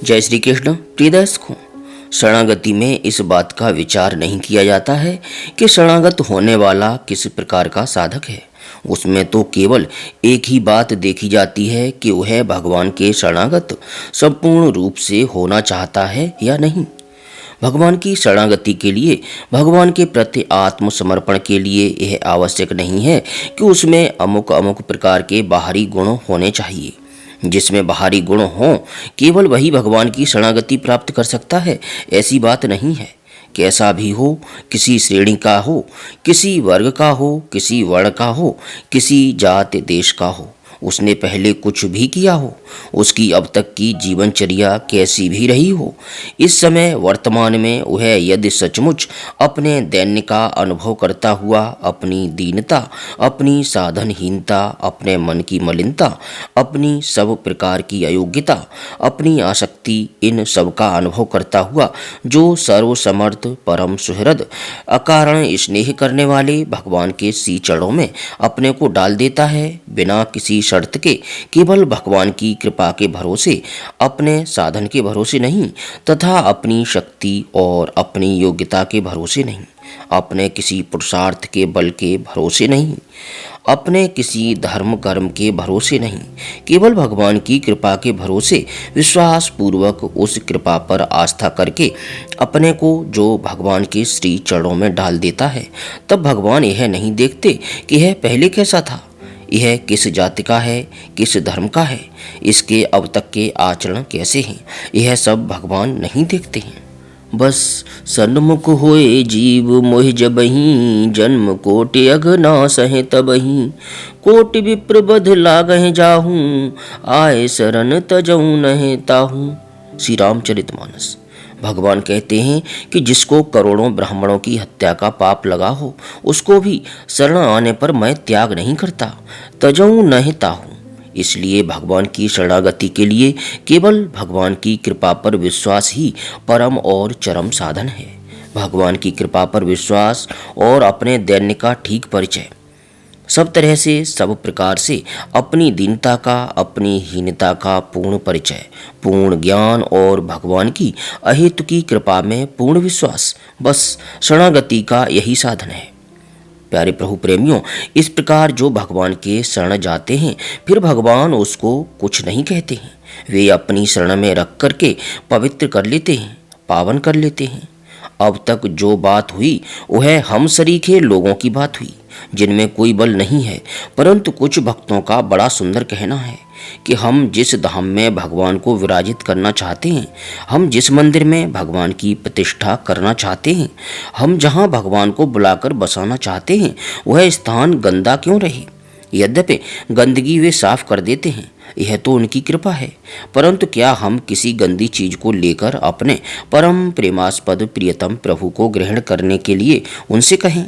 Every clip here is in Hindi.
जय श्री कृष्ण। प्रिय दर्शकों, शरणागति में इस बात का विचार नहीं किया जाता है कि शरणागत होने वाला किस प्रकार का साधक है। उसमें तो केवल एक ही बात देखी जाती है कि वह भगवान के शरणागत संपूर्ण रूप से होना चाहता है या नहीं। भगवान की शरणागति के लिए, भगवान के प्रति आत्मसमर्पण के लिए यह आवश्यक नहीं है कि उसमें अमुक अमुक प्रकार के बाहरी गुण होने चाहिए। जिसमें बाहरी गुण हों, केवल वही भगवान की शरणागति प्राप्त कर सकता है, ऐसी बात नहीं है। कैसा भी हो, किसी श्रेणी का हो, किसी वर्ग का हो, किसी वर्ण का हो, किसी जात देश का हो, उसने पहले कुछ भी किया हो, उसकी अब तक की जीवनचर्या कैसी भी रही हो, इस समय वर्तमान में वह यदि सचमुच अपने दैन्य का अनुभव करता हुआ अपनी दीनता, अपनी साधनहीनता, अपने मन की मलिनता, अपनी सब प्रकार की अयोग्यता, अपनी आसक्ति, इन सब का अनुभव करता हुआ जो सर्वसमर्थ परम सुहृद अकारण स्नेह करने वाले भगवान के श्री चरणों में अपने को डाल देता है, बिना किसी शर्त के, केवल भगवान की कृपा के भरोसे, अपने साधन के भरोसे नहीं, तथा अपनी शक्ति और अपनी योग्यता के भरोसे नहीं, अपने किसी पुरुषार्थ के बल के भरोसे नहीं, अपने किसी धर्म कर्म के भरोसे नहीं, केवल भगवान की कृपा के भरोसे विश्वास पूर्वक उस कृपा पर आस्था करके अपने को जो भगवान के श्री चरणों में डाल देता है, तब भगवान यह नहीं देखते कि यह पहले कैसा था, यह किस जाति का है, किस धर्म का है, इसके अब तक के आचरण कैसे हैं, यह सब भगवान नहीं देखते हैं। बस सन्मुख होए जीव मोहि जबहि, जन्म कोटि अघना सहे तबहि, कोटि विप्र बध लागहि जाहूँ, आए शरण तजऊ नहे ताहूँ। श्री रामचरितमानस। भगवान कहते हैं कि जिसको करोड़ों ब्राह्मणों की हत्या का पाप लगा हो, उसको भी शरण आने पर मैं त्याग नहीं करता, तजऊ नहि ताहू। इसलिए भगवान की शरणागति के लिए केवल भगवान की कृपा पर विश्वास ही परम और चरम साधन है। भगवान की कृपा पर विश्वास और अपने दैन्य का ठीक परिचय, सब तरह से, सब प्रकार से अपनी दीनता का, अपनी हीनता का पूर्ण परिचय, पूर्ण ज्ञान और भगवान की अहेतु की कृपा में पूर्ण विश्वास, बस शरणागति का यही साधन है। प्यारे प्रभु प्रेमियों, इस प्रकार जो भगवान के शरण जाते हैं, फिर भगवान उसको कुछ नहीं कहते हैं। वे अपनी शरण में रख करके पवित्र कर लेते हैं, पावन कर लेते हैं। अब तक जो बात हुई वह हम सरीखे लोगों की बात हुई, जिनमें कोई बल नहीं है, परंतु कुछ भक्तों का बड़ा सुंदर कहना है कि हम जिस धाम में भगवान को विराजित करना चाहते हैं, हम जिस मंदिर में भगवान की प्रतिष्ठा करना चाहते हैं, हम जहाँ भगवान को बुलाकर बसाना चाहते हैं, वह स्थान गंदा क्यों रहे। यद्यपि गंदगी वे साफ कर देते हैं, यह तो उनकी कृपा है, परंतु क्या हम किसी गंदी चीज को लेकर अपने परम प्रेमास्पद प्रियतम प्रभु को ग्रहण करने के लिए उनसे कहें।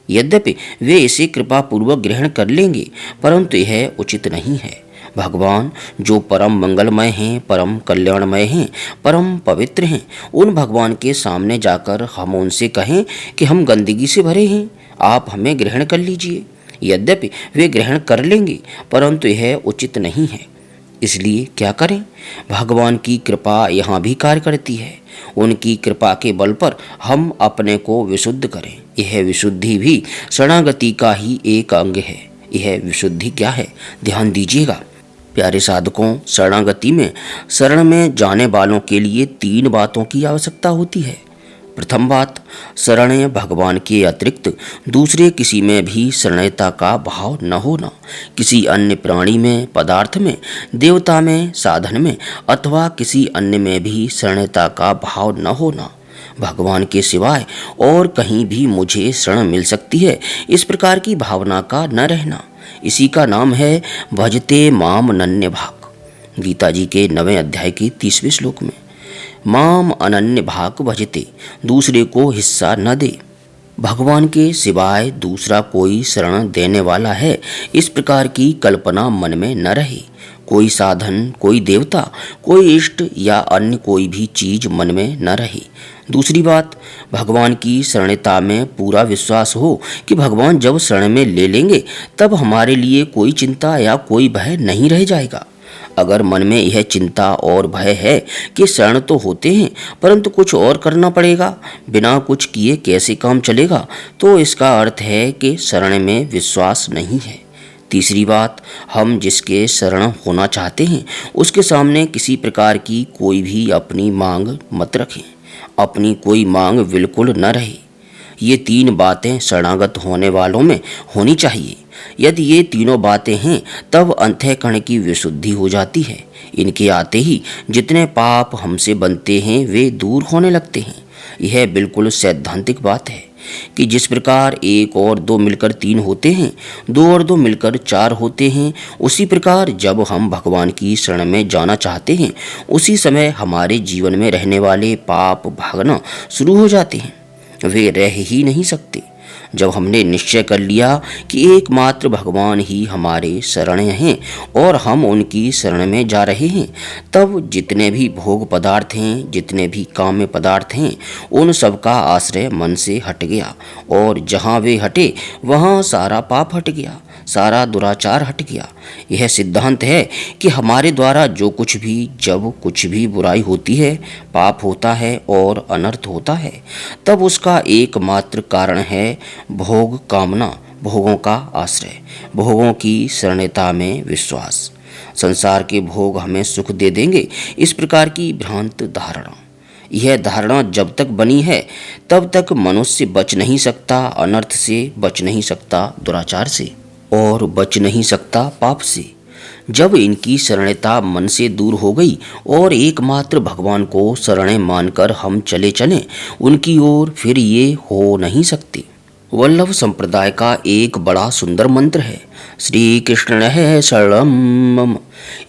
यद्यपि वे इसे कृपा पूर्वक ग्रहण कर लेंगे, परंतु यह उचित नहीं है। भगवान जो परम मंगलमय हैं, परम कल्याणमय हैं, परम पवित्र हैं, उन भगवान के सामने जाकर हम उनसे कहें कि हम गंदगी से भरे हैं, आप हमें ग्रहण कर लीजिए। यद्यपि वे ग्रहण कर लेंगे, परंतु यह उचित नहीं है। इसलिए क्या करें? भगवान की कृपा यहाँ भी कार्य करती है। उनकी कृपा के बल पर हम अपने को विशुद्ध करें। यह विशुद्धि भी शरणागति का ही एक अंग है। यह विशुद्धि क्या है, ध्यान दीजिएगा। प्यारे साधकों, शरणागति में शरण में जाने वालों के लिए 3 बातों की आवश्यकता होती है। प्रथम बात, शरण भगवान के अतिरिक्त दूसरे किसी में भी शरणता का भाव न होना। किसी अन्य प्राणी में, पदार्थ में, देवता में, साधन में अथवा किसी अन्य में भी शरणता का भाव न होना। भगवान के सिवाय और कहीं भी मुझे शरण मिल सकती है, इस प्रकार की भावना का न रहना। इसी का नाम है भजते माम अनन्य भाग। गीता जी के 9वें अध्याय के 30वें श्लोक में, माम अनन्य भाग भजते, दूसरे को हिस्सा न दे। भगवान के सिवाय दूसरा कोई शरण देने वाला है, इस प्रकार की कल्पना मन में न रहे। कोई साधन, कोई देवता, कोई इष्ट या अन्य कोई भी चीज मन में न रहे। दूसरी बात, भगवान की शरणता में पूरा विश्वास हो कि भगवान जब शरण में ले लेंगे, तब हमारे लिए कोई चिंता या कोई भय नहीं रह जाएगा। अगर मन में यह चिंता और भय है कि शरण तो होते हैं परंतु कुछ और करना पड़ेगा, बिना कुछ किए कैसे काम चलेगा, तो इसका अर्थ है कि शरण में विश्वास नहीं है। तीसरी बात, हम जिसके शरण होना चाहते हैं उसके सामने किसी प्रकार की कोई भी अपनी मांग मत रखें। अपनी कोई मांग बिल्कुल न रहे। ये 3 बातें शरणागत होने वालों में होनी चाहिए। यदि ये तीनों बातें हैं तब अंतःकरण की विशुद्धि हो जाती है। इनके आते ही जितने पाप हमसे बनते हैं वे दूर होने लगते हैं। यह बिल्कुल सैद्धांतिक बात है कि जिस प्रकार 1 और 2 मिलकर 3 होते हैं, 2 और 2 मिलकर 4 होते हैं, उसी प्रकार जब हम भगवान की शरण में जाना चाहते हैं उसी समय हमारे जीवन में रहने वाले पाप भागना शुरू हो जाते हैं। वे रह ही नहीं सकते। जब हमने निश्चय कर लिया कि एकमात्र भगवान ही हमारे शरण हैं और हम उनकी शरण में जा रहे हैं, तब जितने भी भोग पदार्थ हैं, जितने भी काम्य पदार्थ हैं, उन सब का आश्रय मन से हट गया और जहाँ वे हटे वहाँ सारा पाप हट गया, सारा दुराचार हट गया। यह सिद्धांत है कि हमारे द्वारा जो कुछ भी, जब कुछ भी बुराई होती है, पाप होता है और अनर्थ होता है, तब उसका एकमात्र कारण है भोग कामना, भोगों का आश्रय, भोगों की शरणता में विश्वास। संसार के भोग हमें सुख दे देंगे, इस प्रकार की भ्रांत धारणा। यह धारणा जब तक बनी है तब तक मनुष्य बच नहीं सकता अनर्थ से, बच नहीं सकता दुराचार से और बच नहीं सकता पाप से। जब इनकी शरणता मन से दूर हो गई और एकमात्र भगवान को शरण मानकर हम चले चलें उनकी ओर, फिर ये हो नहीं सकती। वल्लभ संप्रदाय का एक बड़ा सुंदर मंत्र है, श्री कृष्ण है शरणम मम।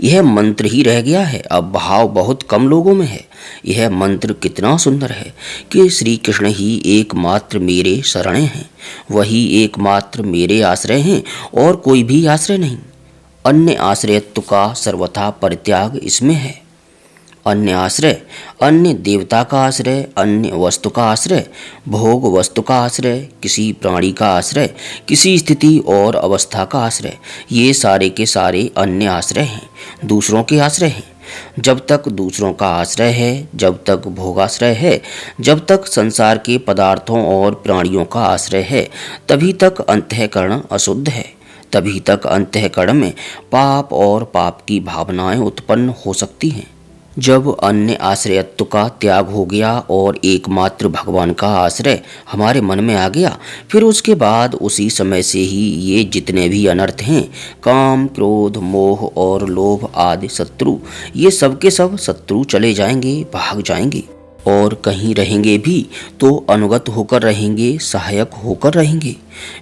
यह मंत्र ही रह गया है, अब भाव बहुत कम लोगों में है। यह मंत्र कितना सुंदर है कि श्री कृष्ण ही एकमात्र मेरे शरणे हैं, वही एकमात्र मेरे आश्रय हैं और कोई भी आश्रय नहीं। अन्य आश्रयत्व का सर्वथा परित्याग इसमें है। अन्य आश्रय, अन्य देवता का आश्रय, अन्य वस्तु का आश्रय, भोग वस्तु का आश्रय, किसी प्राणी का आश्रय, किसी स्थिति और अवस्था का आश्रय, ये सारे के सारे अन्य आश्रय हैं, दूसरों के आश्रय हैं। जब तक दूसरों का आश्रय है, जब तक भोगाश्रय है, जब तक संसार के पदार्थों और प्राणियों का आश्रय है, तभी तक अंतःकरण अशुद्ध है, तभी तक अंतःकरण में पाप और पाप की भावनाएं उत्पन्न हो सकती हैं। जब अन्य आश्रयत्व का त्याग हो गया और एकमात्र भगवान का आश्रय हमारे मन में आ गया, फिर उसके बाद उसी समय से ही ये जितने भी अनर्थ हैं, काम, क्रोध, मोह और लोभ आदि शत्रु, ये सब के सब शत्रु चले जाएंगे, भाग जाएंगे और कहीं रहेंगे भी तो अनुगत होकर रहेंगे, सहायक होकर रहेंगे।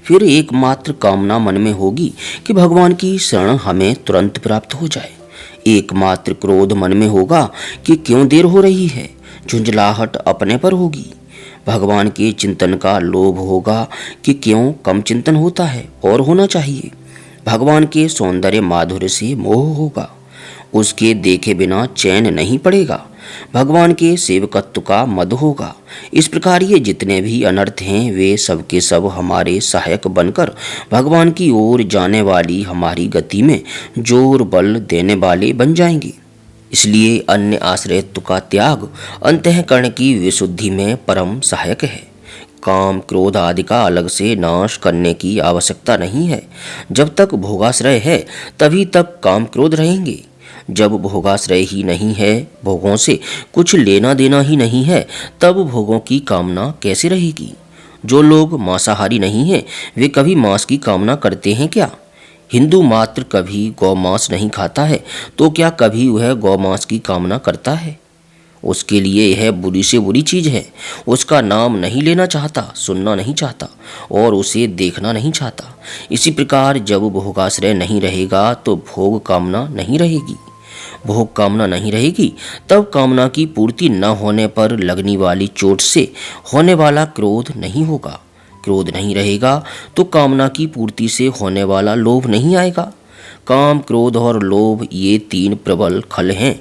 फिर एकमात्र कामना मन में होगी कि भगवान की शरण हमें तुरंत प्राप्त हो जाए। एकमात्र क्रोध मन में होगा कि क्यों देर हो रही है, झुंझलाहट अपने पर होगी। भगवान के चिंतन का लोभ होगा कि क्यों कम चिंतन होता है और होना चाहिए। भगवान के सौंदर्य माधुर्य से मोह होगा, उसके देखे बिना चैन नहीं पड़ेगा। भगवान के सेवकत्व का मद होगा। इस प्रकार ये जितने भी अनर्थ हैं वे सब के सब हमारे सहायक बनकर भगवान की ओर जाने वाली हमारी गति में जोर बल देने वाले बन जाएंगे। इसलिए अन्य आश्रयत्व का त्याग अंतःकरण की विशुद्धि में परम सहायक है। काम, क्रोध आदि का अलग से नाश करने की आवश्यकता नहीं है। जब तक भोगाश्रय है तभी तक काम, क्रोध रहेंगे। जब भोगाश्रय ही नहीं है, भोगों से कुछ लेना देना ही नहीं है, तब भोगों की कामना कैसे रहेगी। जो लोग मांसाहारी नहीं हैं वे कभी मांस की कामना करते हैं क्या? हिंदू मात्र कभी गौमांस नहीं खाता है तो क्या कभी वह गौमांस की कामना करता है? उसके लिए यह बुरी से बुरी चीज़ है। उसका नाम नहीं लेना चाहता, सुनना नहीं चाहता और उसे देखना नहीं चाहता। इसी प्रकार जब भोगाश्रय नहीं रहेगा तो भोग कामना नहीं रहेगी। भोग कामना नहीं रहेगी तब कामना की पूर्ति न होने पर लगने वाली चोट से होने वाला क्रोध नहीं होगा। क्रोध नहीं रहेगा तो कामना की पूर्ति से होने वाला लोभ नहीं आएगा। काम, क्रोध और लोभ ये 3 प्रबल खल हैं,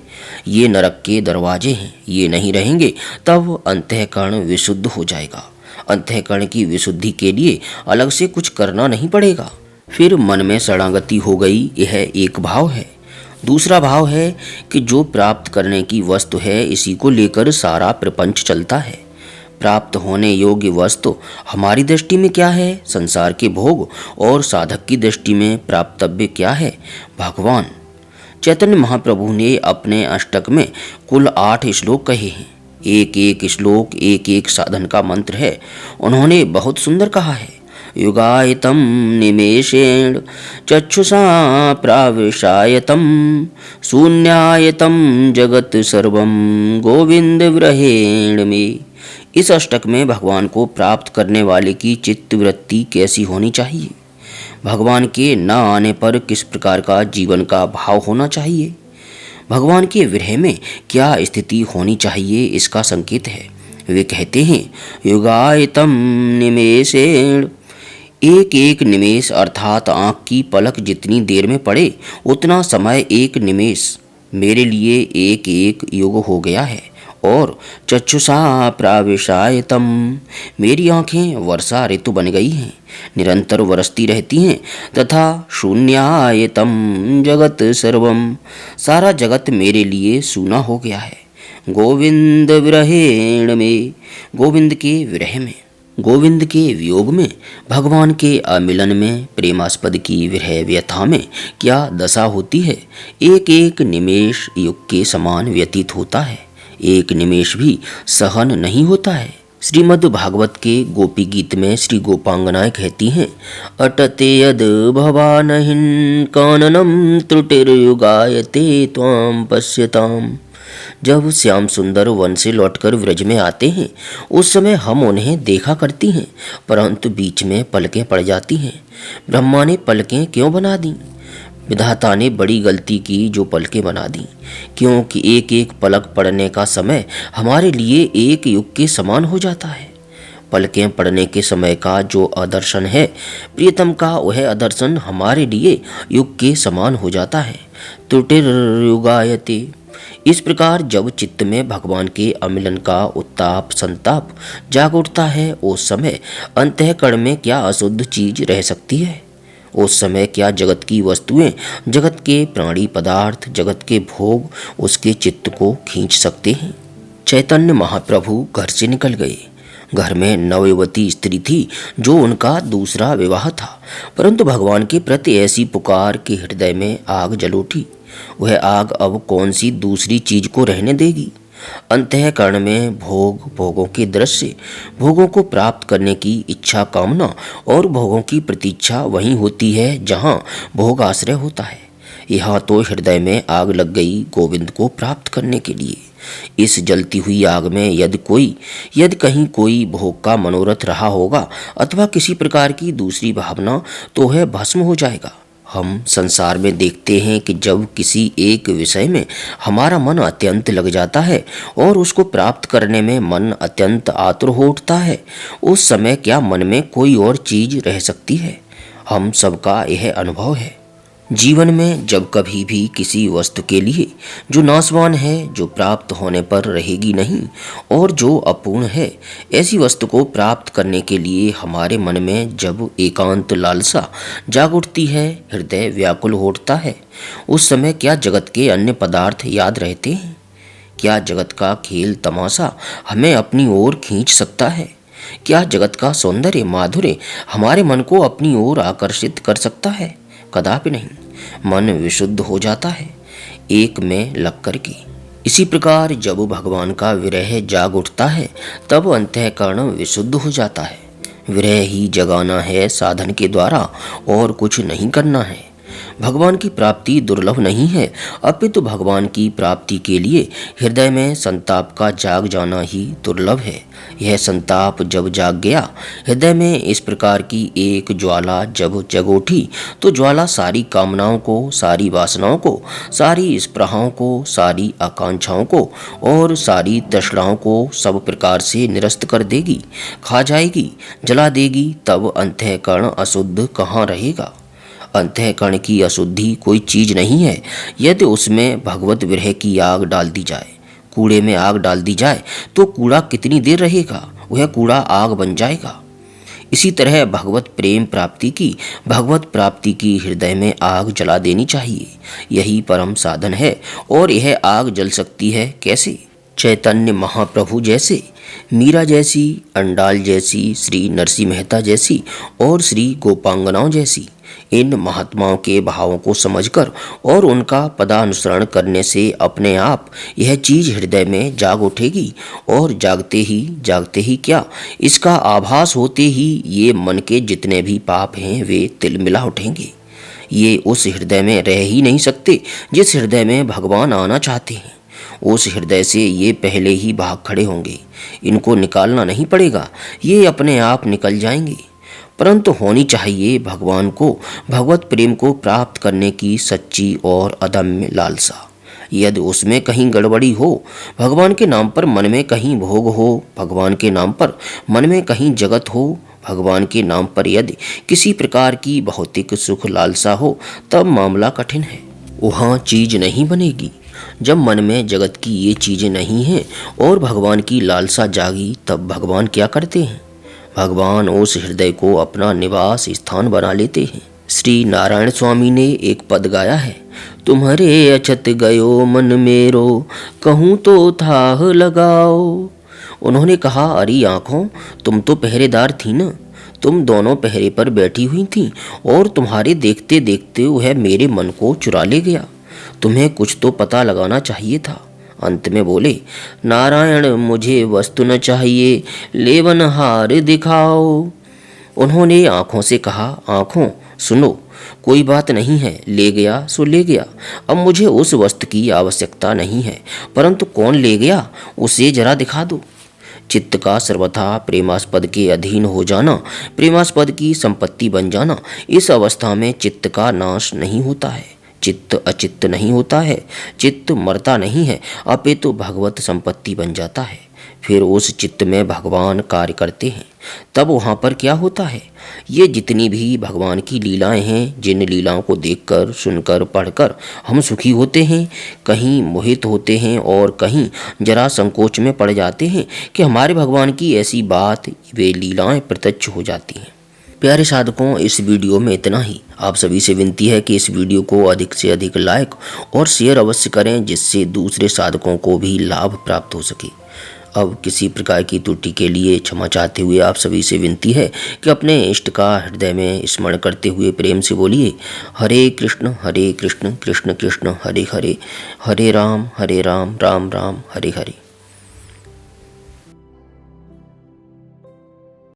ये नरक के दरवाजे हैं। ये नहीं रहेंगे तब अंतःकरण विशुद्ध हो जाएगा। अंतःकरण की विशुद्धि के लिए अलग से कुछ करना नहीं पड़ेगा। फिर मन में शरणागति हो गई, यह एक भाव है। दूसरा भाव है कि जो प्राप्त करने की वस्तु है इसी को लेकर सारा प्रपंच चलता है। प्राप्त होने योग्य वस्तु हमारी दृष्टि में क्या है? संसार के भोग। और साधक की दृष्टि में प्राप्तव्य क्या है? भगवान। चैतन्य महाप्रभु ने अपने अष्टक में कुल 8 श्लोक कहे हैं। एक एक श्लोक एक एक साधन का मंत्र है। उन्होंने बहुत सुंदर कहा है, युगायतम निमेषेण चक्षुषा प्राविशायतम शून्यायतम जगत सर्वम गोविंद विरहेण में। इस अष्टक में भगवान को प्राप्त करने वाले की चित्त वृत्ति कैसी होनी चाहिए? भगवान के न आने पर किस प्रकार का जीवन का भाव होना चाहिए? भगवान के विरह में क्या स्थिति होनी चाहिए, इसका संकेत है। वे कहते हैं, युगायतम निमेषेण। एक एक निमेष अर्थात आँख की पलक जितनी देर में पड़े उतना समय एक निमेष मेरे लिए एक एक युग हो गया है। और चक्षुषा प्राविशायतम, मेरी आँखें वर्षा ऋतु बन गई हैं, निरंतर बरसती रहती हैं। तथा शून्यायतम जगत सर्वम, सारा जगत मेरे लिए सूना हो गया है। गोविंद विरहेण में, गोविंद के विरह में, गोविंद के वियोग में, भगवान के अमिलन में, प्रेमास्पद की विरह व्यथा में क्या दशा होती है। एक एक निमेष युग के समान व्यतीत होता है, एक निमेष भी सहन नहीं होता है। श्रीमद् भागवत के गोपी गीत में श्री गोपांगनाएं कहती हैं, अटते यद भवानहिं काननम त्रुटिर्युगायते त्वां पश्यताम। जब श्याम सुंदर वन से लौटकर व्रज में आते हैं उस समय हम उन्हें देखा करती हैं, परंतु बीच में पलकें पड़ जाती हैं। ब्रह्मा ने पलकें क्यों बना दी? विधाता ने बड़ी गलती की जो पलकें बना दी, क्योंकि एक एक पलक पड़ने का समय हमारे लिए एक युग के समान हो जाता है। पलकें पड़ने के समय का जो आदर्शन है प्रियतम का, वह आदर्शन हमारे लिए युग के समान हो जाता है। त्रुटिर्युगायते। इस प्रकार जब चित्त में भगवान के अमिलन का उत्ताप संताप जाग उठता है उस समय अंतःकरण में क्या अशुद्ध चीज रह सकती है? उस समय क्या जगत की वस्तुएं, जगत के प्राणी पदार्थ, जगत के भोग उसके चित्त को खींच सकते हैं? चैतन्य महाप्रभु घर से निकल गए। घर में नवयुवती स्त्री थी जो उनका दूसरा विवाह था, परंतु भगवान के प्रति ऐसी पुकार कि हृदय में आग जल उठी। वह आग अब कौन सी दूसरी चीज को रहने देगी? अंतःकरण में भोग, भोगों के दृश्य, भोगों को प्राप्त करने की इच्छा कामना और भोगों की प्रतीक्षा वहीं होती है जहाँ भोग आश्रय होता है। यहाँ तो हृदय में आग लग गई गोविंद को प्राप्त करने के लिए। इस जलती हुई आग में यदि कहीं कोई भोग का मनोरथ रहा होगा अथवा किसी प्रकार की दूसरी भावना, तो वह भस्म हो जाएगा। हम संसार में देखते हैं कि जब किसी एक विषय में हमारा मन अत्यंत लग जाता है और उसको प्राप्त करने में मन अत्यंत आतुर हो उठता है, उस समय क्या मन में कोई और चीज रह सकती है? हम सबका यह अनुभव है। जीवन में जब कभी भी किसी वस्तु के लिए जो नाशवान है, जो प्राप्त होने पर रहेगी नहीं और जो अपूर्ण है, ऐसी वस्तु को प्राप्त करने के लिए हमारे मन में जब एकांत लालसा जाग उठती है, हृदय व्याकुल हो उठता है, उस समय क्या जगत के अन्य पदार्थ याद रहते हैं? क्या जगत का खेल तमाशा हमें अपनी ओर खींच सकता है? क्या जगत का सौंदर्य माधुर्य हमारे मन को अपनी ओर आकर्षित कर सकता है? कदापि नहीं। मन विशुद्ध हो जाता है एक में लग कर के। इसी प्रकार जब भगवान का विरह जाग उठता है तब अंतःकरण विशुद्ध हो जाता है। विरह ही जगाना है साधन के द्वारा, और कुछ नहीं करना है। भगवान की प्राप्ति दुर्लभ नहीं है, अपितु भगवान की प्राप्ति के लिए हृदय में संताप का जाग जाना ही दुर्लभ है। यह संताप जब जाग गया हृदय में, इस प्रकार की एक ज्वाला जब जग उठी, तो ज्वाला सारी कामनाओं को, सारी वासनाओं को, सारी स्पृहाओं को, सारी आकांक्षाओं को और सारी तृष्णाओं को सब प्रकार से निरस्त कर देगी, खा जाएगी, जला देगी। तब अंतःकरण अशुद्ध कहाँ रहेगा? अंतःकरण की अशुद्धि कोई चीज नहीं है। यदि उसमें भगवत विरह की आग डाल दी जाए, कूड़े में आग डाल दी जाए, तो कूड़ा कितनी देर रहेगा? वह कूड़ा आग बन जाएगा। इसी तरह भगवत प्राप्ति की हृदय में आग जला देनी चाहिए। यही परम साधन है। और यह आग जल सकती है कैसे? चैतन्य महाप्रभु जैसे, मीरा जैसी, अंडाल जैसी, श्री नरसिंह मेहता जैसी और श्री गोपांगनाओं जैसी इन महात्माओं के भावों को समझकर और उनका पदानुसरण करने से अपने आप यह चीज हृदय में जाग उठेगी। और जागते ही क्या, इसका आभास होते ही ये मन के जितने भी पाप हैं वे तिलमिला उठेंगे। ये उस हृदय में रह ही नहीं सकते जिस हृदय में भगवान आना चाहते हैं। उस हृदय से ये पहले ही भाग खड़े होंगे। इनको निकालना नहीं पड़ेगा, ये अपने आप निकल जाएंगे। परंतु होनी चाहिए भगवान को, भगवत प्रेम को प्राप्त करने की सच्ची और अदम्य लालसा। यदि उसमें कहीं गड़बड़ी हो, भगवान के नाम पर मन में कहीं भोग हो, भगवान के नाम पर मन में कहीं जगत हो, भगवान के नाम पर यदि किसी प्रकार की भौतिक सुख लालसा हो, तब मामला कठिन है। वहाँ चीज नहीं बनेगी। जब मन में जगत की ये चीजें नहीं हैं और भगवान की लालसा जागी, तब भगवान क्या करते हैं? भगवान उस हृदय को अपना निवास स्थान बना लेते हैं। श्री नारायण स्वामी ने एक पद गाया है, तुम्हारे अछत गयो मन मेरो, कहूँ तो थाह लगाओ। उन्होंने कहा, अरे आँखों, तुम तो पहरेदार थी ना, तुम दोनों पहरे पर बैठी हुई थी और तुम्हारे देखते देखते वह मेरे मन को चुरा ले गया। तुम्हें कुछ तो पता लगाना चाहिए था। अंत में बोले, नारायण मुझे वस्तु न चाहिए, लेवनहार दिखाओ। उन्होंने आँखों से कहा, आँखों सुनो, कोई बात नहीं है, ले गया सो ले गया। अब मुझे उस वस्तु की आवश्यकता नहीं है, परंतु कौन ले गया उसे जरा दिखा दो। चित्त का सर्वथा प्रेमास्पद के अधीन हो जाना, प्रेमास्पद की संपत्ति बन जाना, इस अवस्था में चित्त का नाश नहीं होता है। चित्त अचित्त नहीं होता है, चित्त मरता नहीं है, अपितु भगवत संपत्ति बन जाता है। फिर उस चित्त में भगवान कार्य करते हैं। तब वहाँ पर क्या होता है? ये जितनी भी भगवान की लीलाएं हैं, जिन लीलाओं को देखकर, सुनकर, पढ़कर हम सुखी होते हैं, कहीं मोहित होते हैं और कहीं जरा संकोच में पड़ जाते हैं कि हमारे भगवान की ऐसी बात, वे लीलाएं प्रत्यक्ष हो जाती हैं। प्यारे साधकों, इस वीडियो में इतना ही। आप सभी से विनती है कि इस वीडियो को अधिक से अधिक लाइक और शेयर अवश्य करें, जिससे दूसरे साधकों को भी लाभ प्राप्त हो सके। अब किसी प्रकार की त्रुटि के लिए क्षमा चाहते हुए आप सभी से विनती है कि अपने इष्ट का हृदय में स्मरण करते हुए प्रेम से बोलिए, हरे कृष्ण कृष्ण कृष्ण हरे हरे, हरे राम राम राम हरे हरे।